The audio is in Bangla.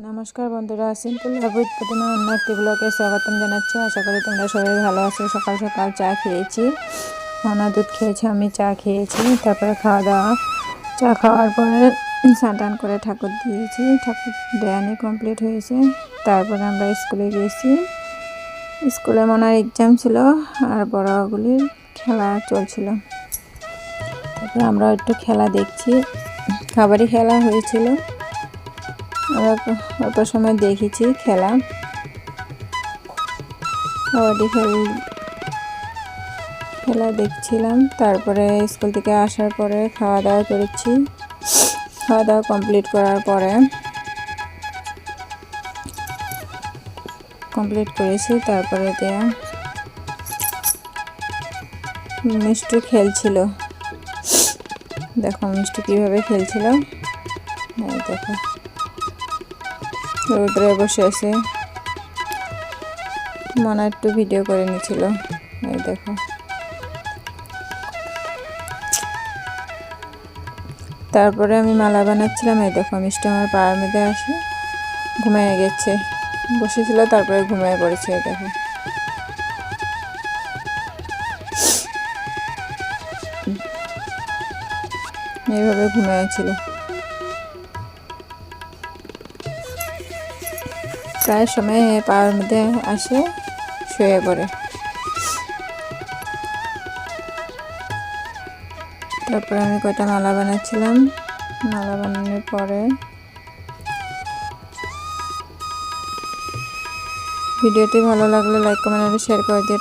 নমস্কার বন্ধুরা, সিম্পল লাইফ প্রথমে অন্য একটি ব্লগে স্বাগতম জানাচ্ছি। আশা করি তোমরা সবাই ভালো আছো। সকাল সকাল চা খেয়েছি, মনা দুধ খেয়েছি, আমি চা খেয়েছি। তারপরে খাওয়া দাওয়া, চা খাওয়ার পরে স্নান করে ঠাকুর দিয়েছি, ঠাকুর দেয়ানি কমপ্লিট হয়েছে। তারপরে আমরা স্কুলে গিয়েছি। স্কুলে মনার এক্সাম ছিল আর বড়গুলির খেলা চলছিল। তারপরে আমরা একটু খেলা দেখছি, কাবাডি খেলা হয়েছিল। অল্প সময় দেখেছি খেলা, কাবাডি খেলা দেখছিলাম। তারপরে স্কুল থেকে আসার পরে খাওয়া দাওয়া করেছি। খাওয়া দাওয়া কমপ্লিট করেছি। তারপরে মিষ্টি খেলছিল। দেখো মিষ্টি কিভাবে খেলছিল, দেখো রোদ্রে বসে আছে। মনে একটু ভিডিও করে নিয়েছিল, এই দেখো। তারপরে আমি মালা বানাচ্ছিলাম, এই দেখো মিষ্টি আমার পায়ের মধ্যে আসে, ঘুমিয়ে গেছে। বসেছিল তারপরে ঘুমিয়ে পড়েছে, এই দেখো। এইভাবে ঘুমিয়েছিল। প্রায় সময় পায়ের মধ্যে আসে, শুয়ে পড়ে। তারপরে আমি কয়টা মালা বানাচ্ছিলাম। মালা বানানোর পরে ভিডিওটি ভালো লাগলে লাইক কমেন্ট আর শেয়ার করে দিও।